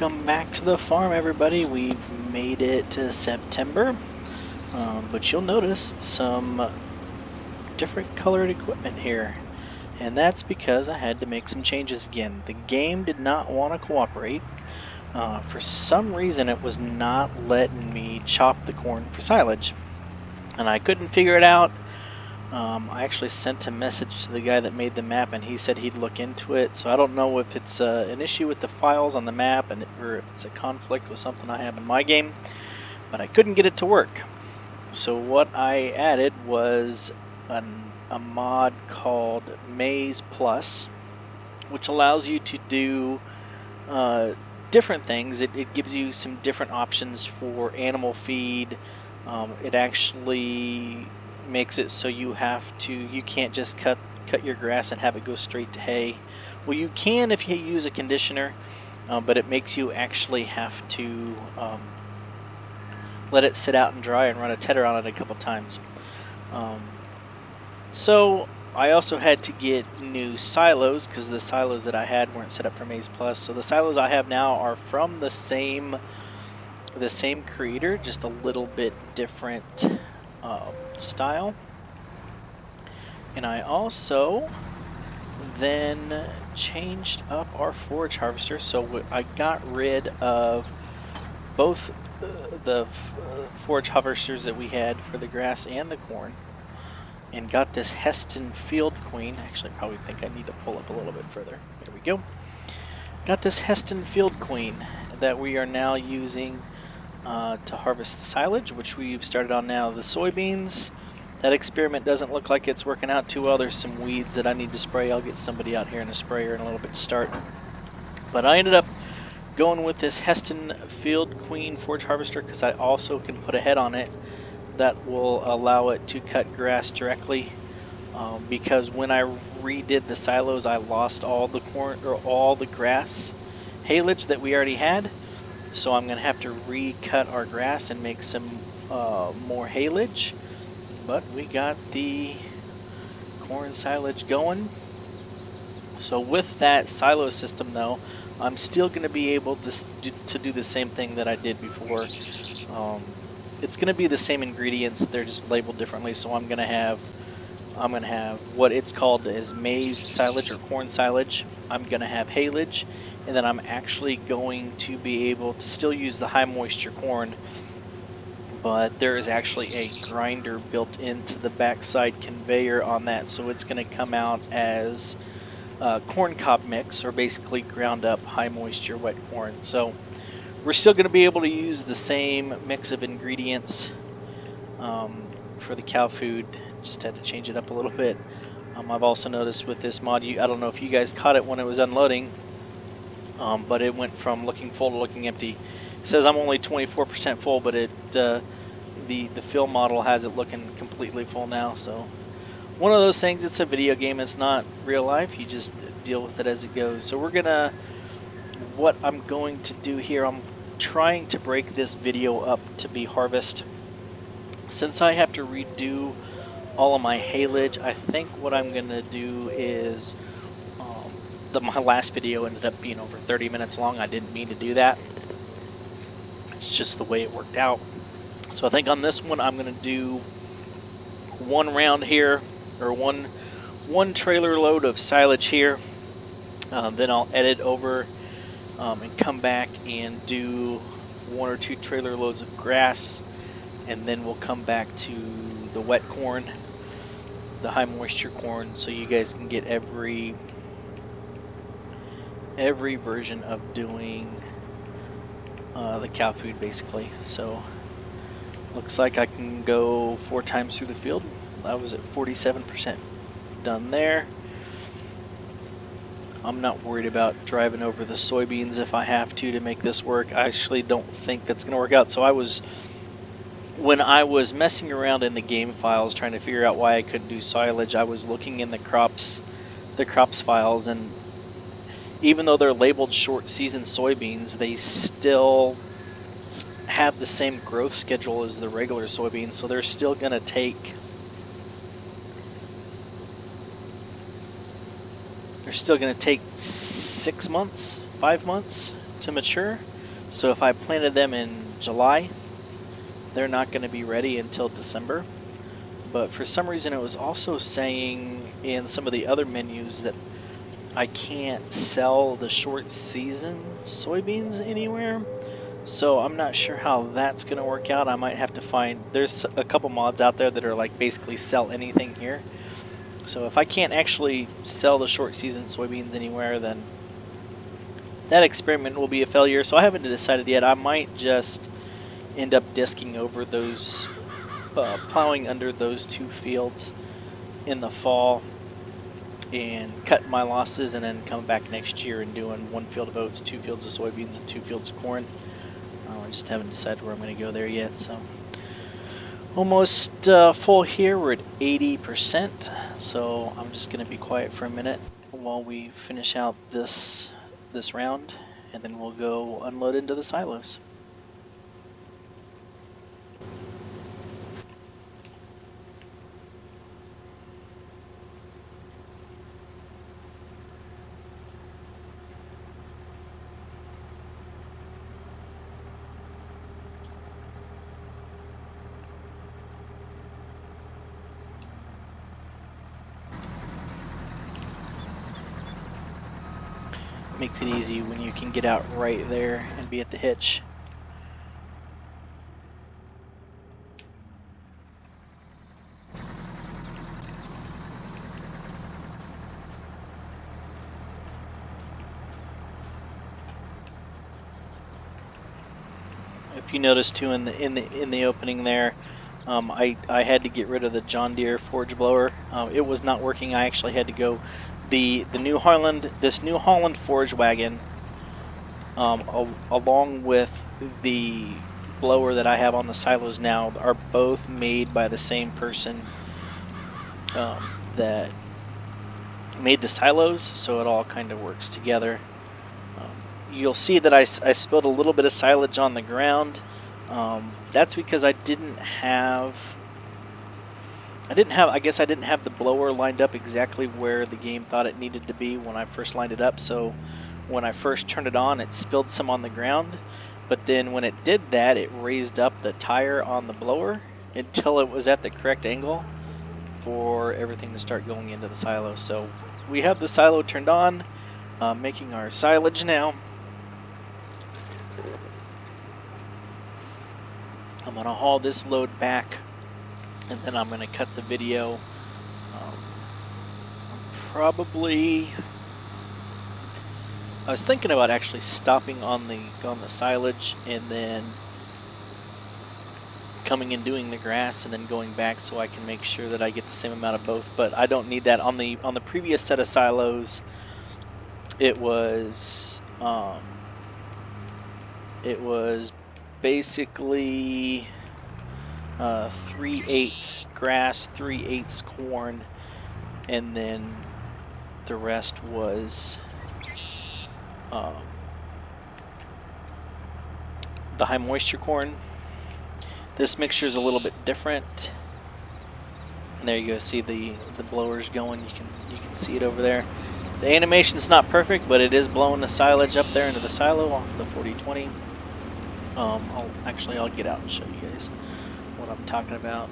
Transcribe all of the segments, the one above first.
Welcome back to the farm, everybody. We've made it to September, but you'll notice some different colored equipment here, and that's because I had to make some changes again. The game did not want to cooperate. For some reason, it was not letting me chop the corn for silage, and I couldn't figure it out. I actually sent a message to the guy that made the map, and he said he'd look into it. So I don't know if it's an issue with the files on the map, or if it's a conflict with something I have in my game, but I couldn't get it to work. So what I added was a mod called Maize Plus, which allows you to do different things. It gives you some different options for animal feed. It actually makes it so you can't just cut your grass and have it go straight to hay. Well, you can if you use a conditioner, but it makes you actually have to let it sit out and dry and run a tedder on it a couple times. So I also had to get new silos because the silos that I had weren't set up for Maize Plus. So the silos I have now are from the same creator, just a little bit different style. And I also then changed up our forage harvester. So I got rid of both the forage harvesters that we had for the grass and the corn, and got this Heston Field Queen. Actually, I probably think I need to pull up a little bit further. There we go. Got this Heston Field Queen that we are now using to harvest the silage, which we've started on now. The soybeans, that experiment doesn't look like it's working out too well. There's some weeds that I need to spray. I'll get somebody out here in a sprayer in a little bit to start. But I ended up going with this Heston Field Queen forage harvester because I also can put a head on it that will allow it to cut grass directly. Because when I redid the silos, I lost all the corn or all the grass haylage that we already had. So I'm gonna have to recut our grass and make some more haylage. But we got the corn silage going. So with that silo system, though, I'm still gonna be able to do the same thing that I did before. It's gonna be the same ingredients; they're just labeled differently. So I'm gonna have what it's called as maize silage or corn silage. I'm gonna have haylage, and then I'm actually going to be able to still use the high moisture corn, but there is actually a grinder built into the backside conveyor on that, so it's going to come out as corn cob mix, or basically ground up high moisture wet corn. So we're still going to be able to use the same mix of ingredients for the cow food. Just had to change it up a little bit. I've also noticed with this mod, I don't know if you guys caught it when it was unloading, but it went from looking full to looking empty. It says I'm only 24% full, but the fill model has it looking completely full now. So one of those things, it's a video game, it's not real life, you just deal with it as it goes. So what I'm going to do here, I'm trying to break this video up to be harvest. Since I have to redo all of my haylage, I think what I'm going to do is, my last video ended up being over 30 minutes long. I didn't mean to do that. It's just the way it worked out. So I think on this one, I'm going to do one round here, or one trailer load of silage here. Then I'll edit over and come back and do 1 or 2 trailer loads of grass, and then we'll come back to the wet corn, the high moisture corn, so you guys can get every version of doing the cow food basically. So looks like I can go 4 times through the field. I was at 47% done there. I'm not worried about driving over the soybeans if I have to make this work. I actually don't think that's going to work out. So when I was messing around in the game files trying to figure out why I couldn't do silage, I was looking in the crops files, and even though they're labeled short season soybeans, they still have the same growth schedule as the regular soybeans, so they're still going to take 6 months, 5 months to mature. So if I planted them in July, they're not going to be ready until December. But for some reason, it was also saying in some of the other menus that I can't sell the short season soybeans anywhere. So I'm not sure how that's going to work out. I might have to find, there's a couple mods out there that are like basically sell anything here. So if I can't actually sell the short season soybeans anywhere, then that experiment will be a failure. So I haven't decided yet. I might just end up disking over those, plowing under those 2 fields in the fall and cutting my losses, and then coming back next year and doing 1 field of oats, 2 fields of soybeans, and 2 fields of corn. I just haven't decided where I'm going to go there yet. So almost full here. We're at 80%. So I'm just going to be quiet for a minute while we finish out this round, and then we'll go unload into the silos. Makes it easy when you can get out right there and be at the hitch. If you notice too in the opening there, I had to get rid of the John Deere forage blower. It was not working. I actually had to go the New Holland forage wagon, along with the blower that I have on the silos now, are both made by the same person that made the silos, so it all kind of works together. You'll see that I spilled a little bit of silage on the ground. That's because I guess I didn't have the blower lined up exactly where the game thought it needed to be when I first lined it up. So when I first turned it on, it spilled some on the ground. But then when it did that, it raised up the tire on the blower until it was at the correct angle for everything to start going into the silo. So we have the silo turned on, making our silage now. I'm going to haul this load back, and then I'm going to cut the video. Probably, I was thinking about actually stopping on the silage and then coming and doing the grass and then going back so I can make sure that I get the same amount of both. But I don't need that on the previous set of silos. It was basically 3/8 grass, 3/8 corn, and then the rest was the high moisture corn. This mixture is a little bit different. And there you go, see the blowers going. You can see it over there. The animation's not perfect, but it is blowing the silage up there into the silo off the 4020. I'll get out and show you guys what I'm talking about.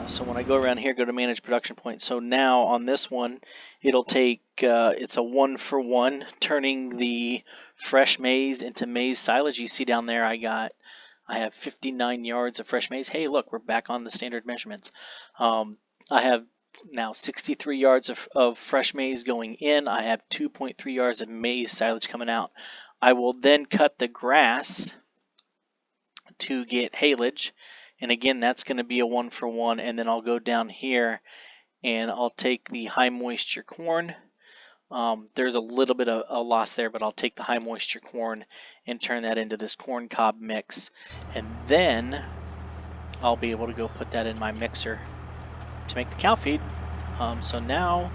So when I go around here, go to manage production point. So now on this one, it'll take, it's a 1-for-1, turning the fresh maize into maize silage. You see down there, I have 59 yards of fresh maize. Hey, look, we're back on the standard measurements. I have now 63 yards of fresh maize going in. I have 2.3 yards of maize silage coming out. I will then cut the grass to get haylage. And again, that's going to be a 1-for-1. And then I'll go down here and I'll take the high moisture corn. There's a little bit of a loss there, but I'll take the high moisture corn and turn that into this corn cob mix. And then I'll be able to go put that in my mixer to make the cow feed. So now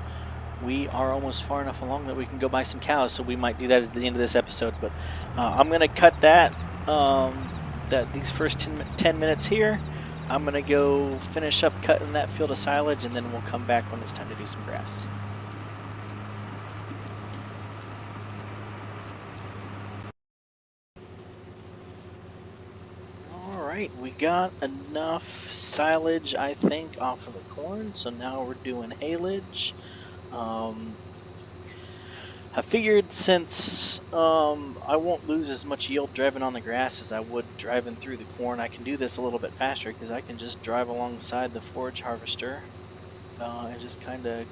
we are almost far enough along that we can go buy some cows. So we might do that at the end of this episode. But I'm going to cut that. These first 10 minutes here, I'm going to go finish up cutting that field of silage, and then we'll come back when it's time to do some grass. got enough silage, I think, off of the corn, so now we're doing haylage. Um, I figured since I won't lose as much yield driving on the grass as I would driving through the corn, I can do this a little bit faster because I can just drive alongside the forage harvester and just kind of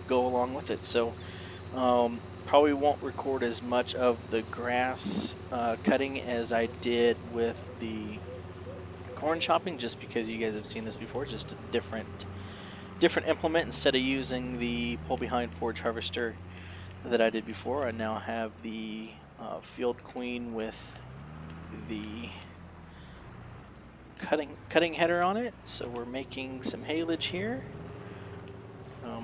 go along with it. So probably won't record as much of the grass cutting as I did with the corn chopping, just because you guys have seen this before, just a different implement. Instead of using the pull behind forage harvester that I did before, I now have the Field Queen with the cutting header on it. So we're making some haylage here.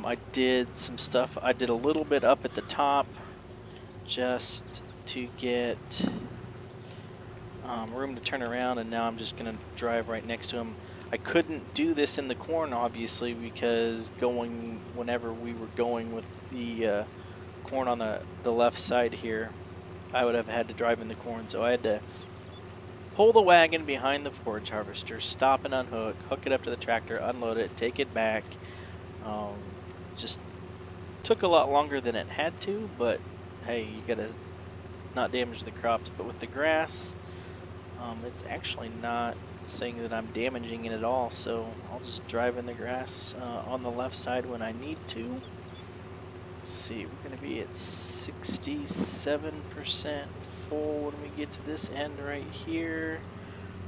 I did some stuff. I did a little bit up at the top just to get room to turn around, and now I'm just going to drive right next to him. I couldn't do this in the corn, obviously, because whenever we were going with the corn on the left side here, I would have had to drive in the corn, so I had to pull the wagon behind the forage harvester, stop and unhook, hook it up to the tractor, unload it, take it back. Just took a lot longer than it had to, but hey, you gotta not damage the crops. But with the grass, it's actually not saying that I'm damaging it at all, so I'll just drive in the grass on the left side when I need to. Let's see, we're going to be at 67% full when we get to this end right here.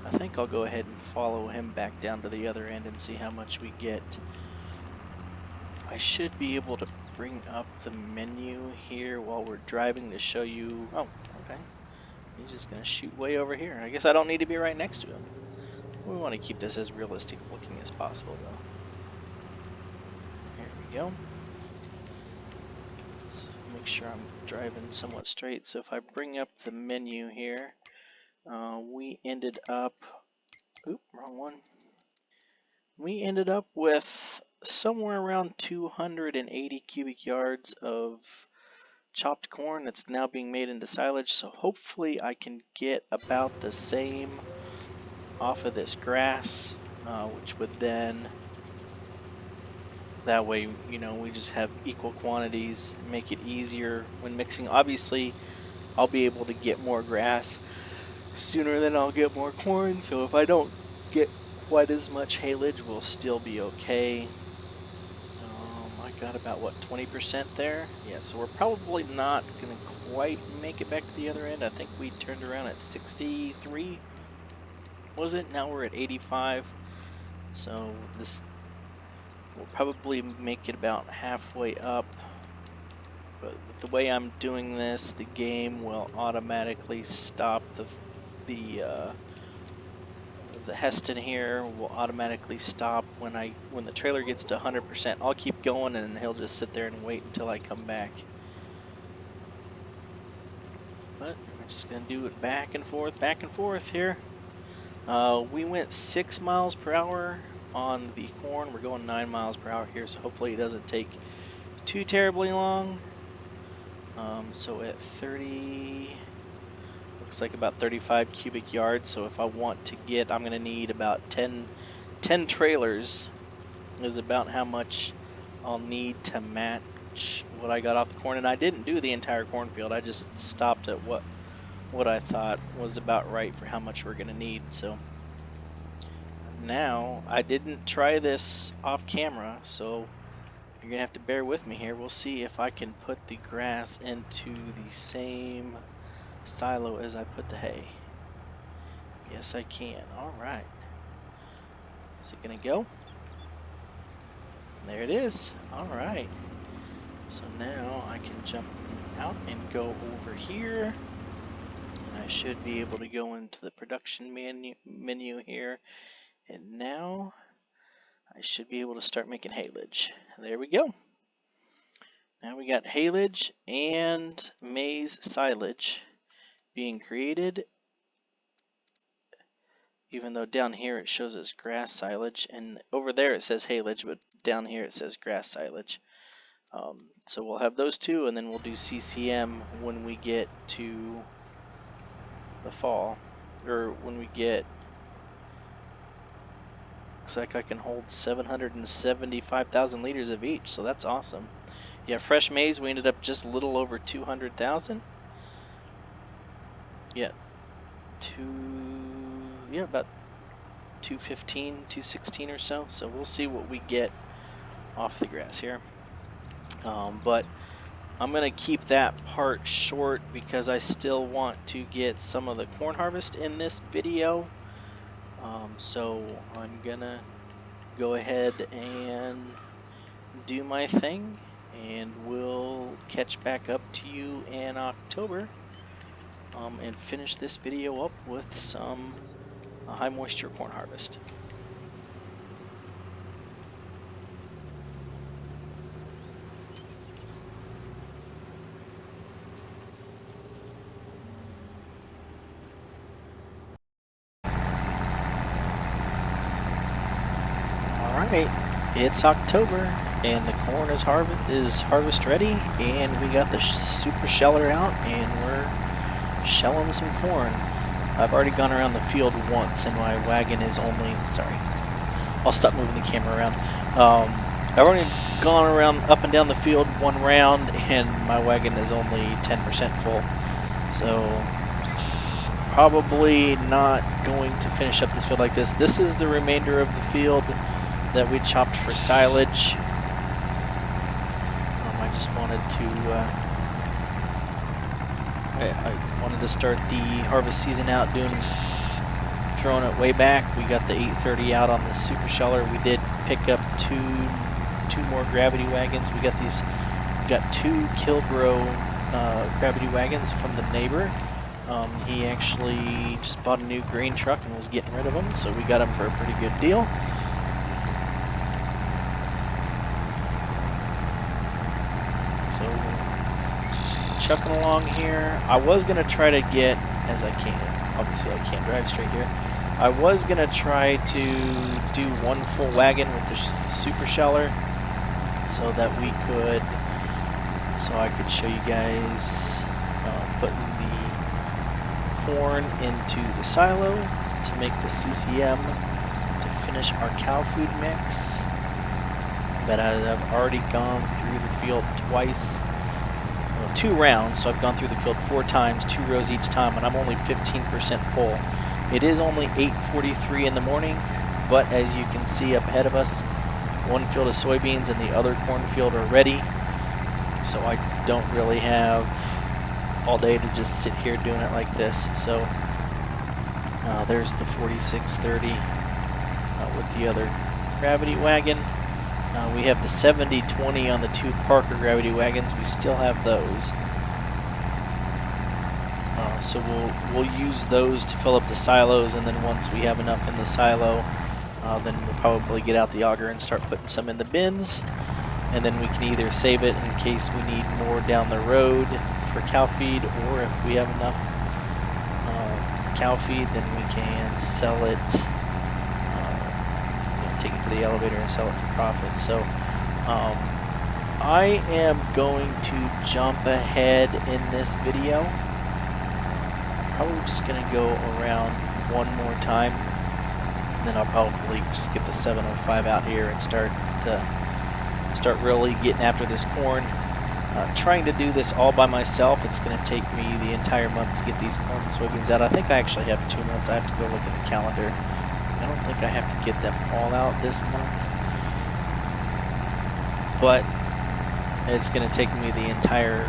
I think I'll go ahead and follow him back down to the other end and see how much we get. I should be able to bring up the menu here while we're driving to show you. Oh, okay. He's just going to shoot way over here. I guess I don't need to be right next to him. We want to keep this as realistic looking as possible, though. Here we go. Let's make sure I'm driving somewhat straight. So if I bring up the menu here, we ended up... Oop, wrong one. We ended up with somewhere around 280 cubic yards of chopped corn that's now being made into silage. So hopefully I can get about the same off of this grass, which would then... That way, you know, we just have equal quantities, make it easier when mixing. Obviously, I'll be able to get more grass sooner than I'll get more corn, so if I don't get quite as much haylage, we'll still be okay. I got about, what, 20% there? Yeah, so we're probably not going to quite make it back to the other end. I think we turned around at 63, was it? Now we're at 85, so this... We'll probably make it about halfway up, but with the way I'm doing this, the game will automatically stop the Heston here will automatically stop when the trailer gets to 100%. I'll keep going and he'll just sit there and wait until I come back. But we're just gonna do it back and forth here. We went 6 miles per hour on the corn. We're going 9 miles per hour here, so hopefully it doesn't take too terribly long. So at 30, looks like about 35 cubic yards. So if I want to get, I'm going to need about 10 trailers is about how much I'll need to match what I got off the corn. And I didn't do the entire cornfield. I just stopped at what I thought was about right for how much we're going to need. So now I didn't try this off camera, so you're going to have to bear with me here. We'll see if I can put the grass into the same silo as I put the hay. Yes, I can. All right. Is it going to go? There it is. All right. So now I can jump out and go over here. And I should be able to go into the production menu here. And now I should be able to start making haylage. There we go. Now we got haylage and maize silage being created, even though down here it shows as grass silage, and over there it says haylage, but down here it says grass silage. So we'll have those two, and then we'll do CCM when we get to the fall, or when we get looks like I can hold 775,000 liters of each, so that's awesome. Yeah, fresh maize, we ended up just a little over 200,000. Yeah, about 215, 216 or so. So we'll see what we get off the grass here. But I'm going to keep that part short because I still want to get some of the corn harvest in this video. So I'm going to go ahead and do my thing, and we'll catch back up to you in October and finish this video up with some high moisture corn harvest. Alright, it's October and the corn is harvest ready, and we got the super sheller out and we're shelling some corn. I've already gone around the field once and my wagon is only, sorry, I'll stop moving the camera around. I've already gone around up and down the field one round and my wagon is only 10% full. So probably not going to finish up this field like this. This is the remainder of the field that we chopped for silage. I just wanted to I wanted to start the harvest season out throwing it way back. We got the 830 out on the super sheller. We did pick up two more gravity wagons. We got two Kilbro gravity wagons from the neighbor. He actually just bought a new grain truck and was getting rid of them, so we got them for a pretty good deal. So just chucking along here. I was gonna try to get, as I can't, obviously I can't drive straight here. I was gonna try to do one full wagon with the super sheller, so that we could, so I could show you guys putting the corn into the silo to make the CCM to finish our cow food mix. But I've already gone through the field twice, well, 2 rounds, so I've gone through the field 4 times, 2 rows each time, and I'm only 15% full. It is only 8:43 in the morning, but as you can see up ahead of us, one field of soybeans and the other cornfield are ready, so I don't really have all day to just sit here doing it like this. So there's the 4630 with the other gravity wagon. We have the 7020 on the 2 Parker gravity wagons. We still have those. So we'll use those to fill up the silos, and then once we have enough in the silo, then we'll probably get out the auger and start putting some in the bins, and then we can either save it in case we need more down the road for cow feed, or if we have enough cow feed, then we can sell it, take it to the elevator and sell it for profit. So I am going to jump ahead in this video. Probably just gonna go around one more time, and then I'll probably just get the 705 out here and start really getting after this corn. Trying to do this all by myself, it's going to take me the entire month to get these corn and soybeans out. I think I actually have 2 months. I have to go look at the calendar. I don't think I have to get them all out this month, but it's going to take me the entire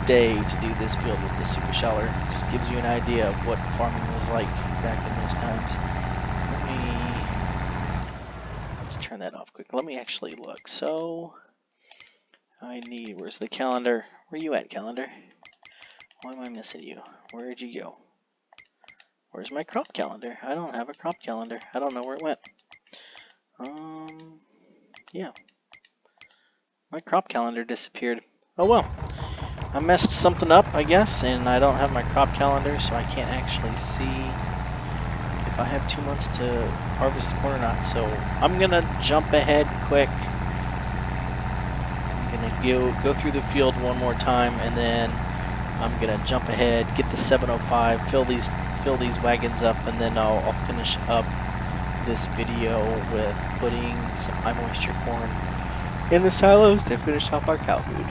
day to do this field with the super sheller. Just gives you an idea of what farming was like back in those times. Let's turn that off quick. Let me actually look. So where's the calendar? Where you at, calendar? Why am I missing you? Where'd you go? Where's my crop calendar? I don't have a crop calendar. I don't know where it went. Yeah. My crop calendar disappeared. Oh well. I messed something up, I guess, and I don't have my crop calendar, so I can't actually see if I have 2 months to harvest the corn or not. So I'm gonna jump ahead quick. I'm gonna go through the field one more time, and then I'm gonna jump ahead, get the 705, fill fill these wagons up, and then I'll finish up this video with putting some high moisture corn in the silos to finish off our cow food.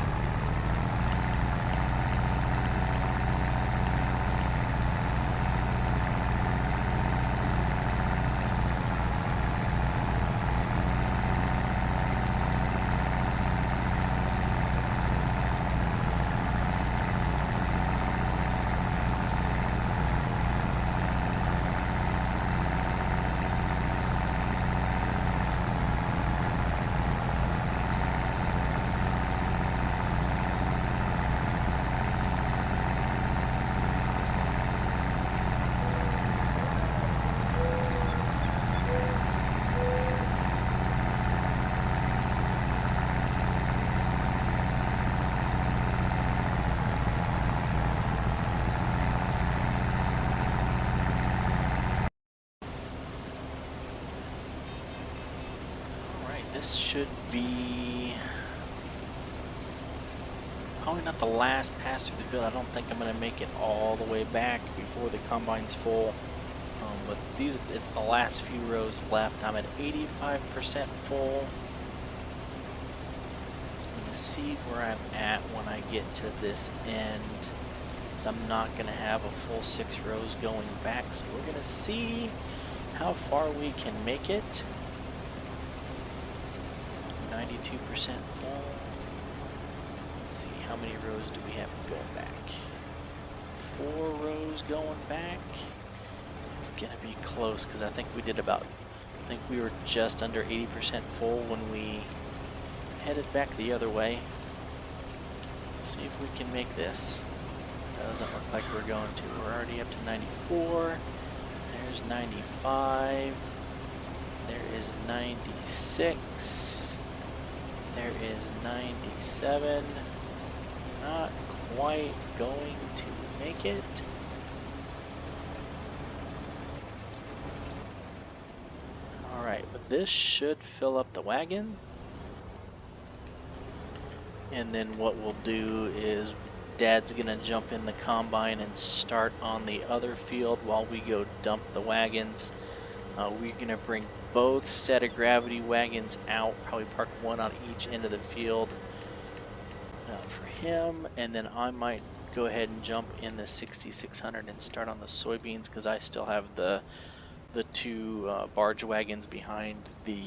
This should be probably not the last pass through the field. I don't think I'm going to make it all the way back before the combine's full. But it's the last few rows left. I'm at 85% full. I'm going to see where I'm at when I get to this end, because I'm not going to have a full 6 rows going back. So we're going to see how far we can make it. 92% full. Let's see, how many rows do we have going back? 4 rows going back. It's gonna be close, because I think we were just under 80% full when we headed back the other way. Let's see if we can make this. Doesn't look like we're going to. We're already up to 94. There's 95. There is 96. There is 97. Not quite going to make it. Alright, but this should fill up the wagon. And then what we'll do is Dad's gonna jump in the combine and start on the other field while we go dump the wagons. We're gonna bring both set of gravity wagons out, probably park one on each end of the field for him, and then I might go ahead and jump in the 6600 and start on the soybeans, because I still have the 2 barge wagons behind the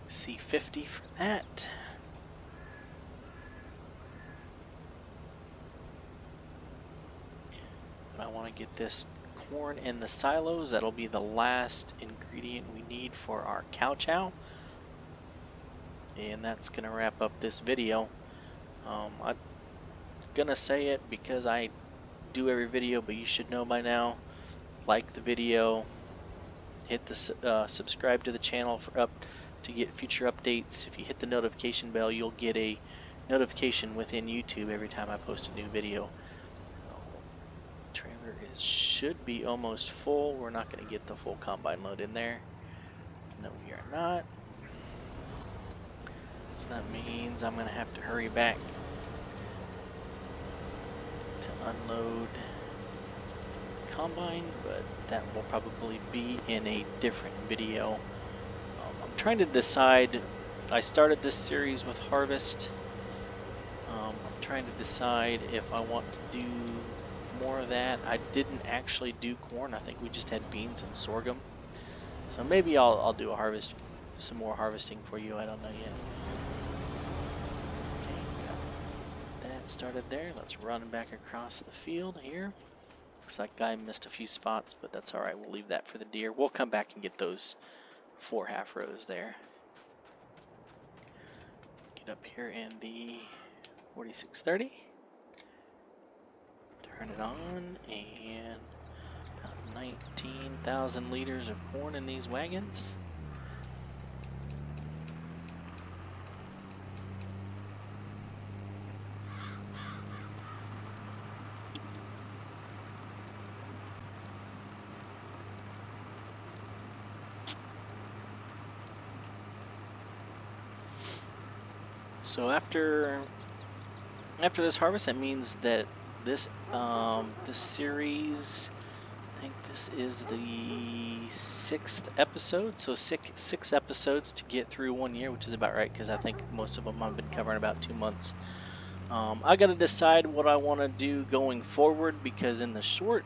C50 for that. But I want to get this corn in the silos. That'll be the last ingredient we need for our cow chow. And that's going to wrap up this video. I'm going to say it because I do every video, but you should know by now. Like the video. Hit the subscribe to the channel to get future updates. If you hit the notification bell, you'll get a notification within YouTube every time I post a new video. Trailer should be almost full. We're not going to get the full combine load in there. No, we are not. So that means I'm going to have to hurry back to unload the combine, but that will probably be in a different video. I'm trying to decide. I started this series with harvest. I'm trying to decide if I want to do more of that. I didn't actually do corn. I think we just had beans and sorghum. So maybe I'll do a harvest, some more harvesting for you. I don't know yet. Okay, that started there. Let's run back across the field here. Looks like I missed a few spots, but that's all right. We'll leave that for the deer. We'll come back and get those 4 half rows there. Get up here in the 4630. Turn it on, and 19,000 liters of corn in these wagons. So after this harvest, that means that this series, I think this is the 6th episode, so six episodes to get through 1 year, which is about right because I think most of them I've been covering about 2 months. I got to decide what I want to do going forward because in the short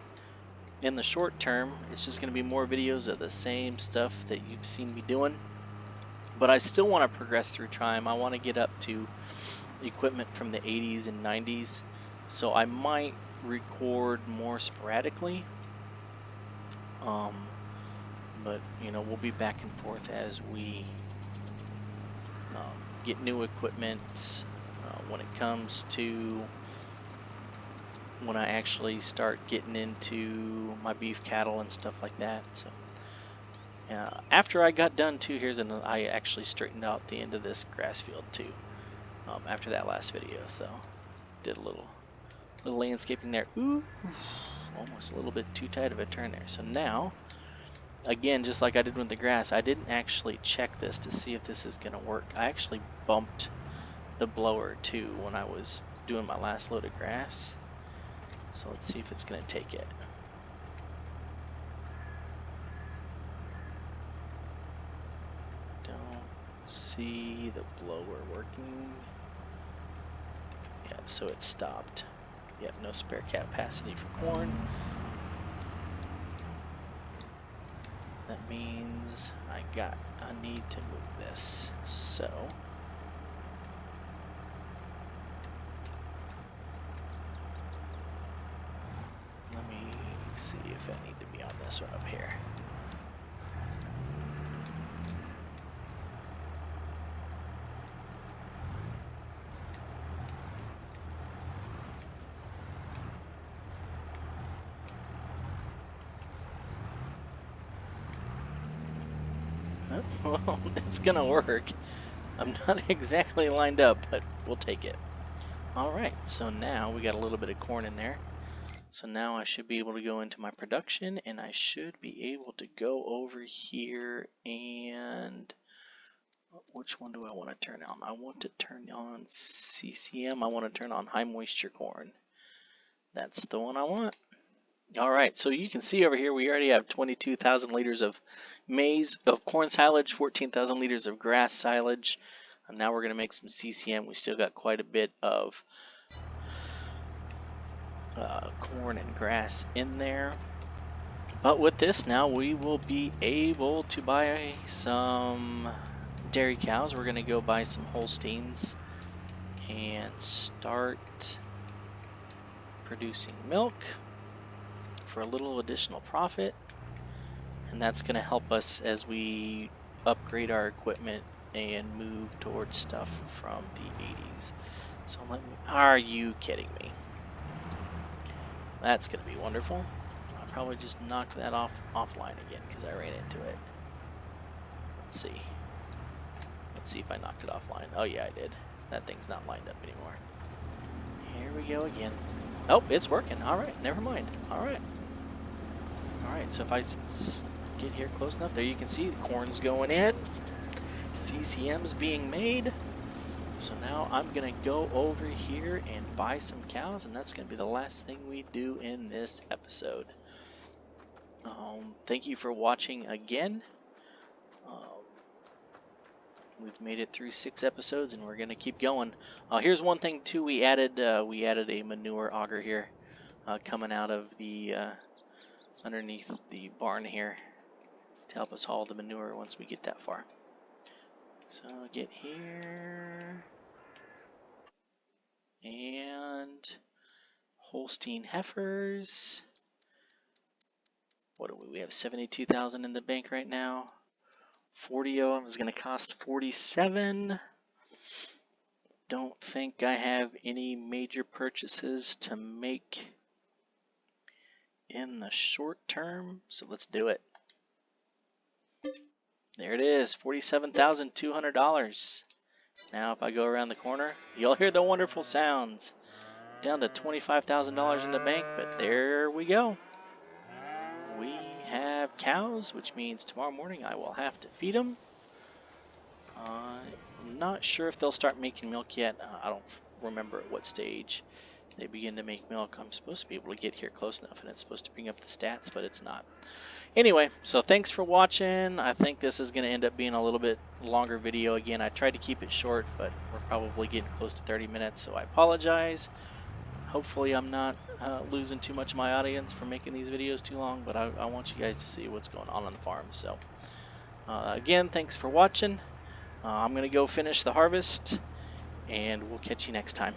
term, it's just going to be more videos of the same stuff that you've seen me doing. But I still want to progress through time. I want to get up to equipment from the 80s and 90s, so I might record more sporadically. But you know, we'll be back and forth as we get new equipment when it comes to when I actually start getting into my beef cattle and stuff like that. So after I got done too, I actually straightened out the end of this grass field too after that last video, so did a little landscaping there. Ooh, almost a little bit too tight of a turn there. So now, again, just like I did with the grass, I didn't actually check this to see if this is going to work. I actually bumped the blower too when I was doing my last load of grass. So let's see if it's going to take it. Don't see the blower working. Yeah, so it stopped. Yep, no spare capacity for corn. That means I need to move this. So let me see if I need to be on this one up here. Well, it's gonna work. I'm not exactly lined up, but we'll take it. Alright, so now we got a little bit of corn in there. So now I should be able to go into my production, and I should be able to go over here and... which one do I want to turn on? I want to turn on CCM. I want to turn on high moisture corn. That's the one I want. Alright, so you can see over here we already have 22,000 liters of corn silage, 14,000 liters of grass silage. And now we're going to make some CCM. We still got quite a bit of corn and grass in there. But with this now we will be able to buy some dairy cows. We're going to go buy some Holsteins and start producing milk for a little additional profit, and that's going to help us as we upgrade our equipment and move towards stuff from the 80s. So are you kidding me? That's going to be wonderful. I'll probably just knock that offline again because I ran into it. Let's see if I knocked it offline. Oh yeah, I did. That thing's not lined up anymore. Here we go again. Oh, it's working. Alright, never mind. Alright, so if I get here close enough, there you can see the corn's going in. CCM's being made. So now I'm going to go over here and buy some cows, and that's going to be the last thing we do in this episode. Thank you for watching again. We've made it through 6 episodes, and we're going to keep going. Here's one thing too, we added a manure auger here coming out of the underneath the barn here to help us haul the manure once we get that far. So get here, and Holstein heifers. What do we have? 72,000 in the bank right now. 40 of them is going to cost 47. Don't think I have any major purchases to make in the short term, so let's do it. There it is, $47,200. Now if I go around the corner, you'll hear the wonderful sounds. Down to $25,000 in the bank, but there we go. We have cows, which means tomorrow morning I will have to feed them. I'm not sure if they'll start making milk yet. I don't remember at what stage. they begin to make milk. I'm supposed to be able to get here close enough, and it's supposed to bring up the stats, but it's not. Anyway, so thanks for watching. I think this is going to end up being a little bit longer video. Again, I tried to keep it short, but we're probably getting close to 30 minutes, so I apologize. Hopefully I'm not losing too much of my audience for making these videos too long, but I want you guys to see what's going on the farm. So again, thanks for watching. I'm going to go finish the harvest, and we'll catch you next time.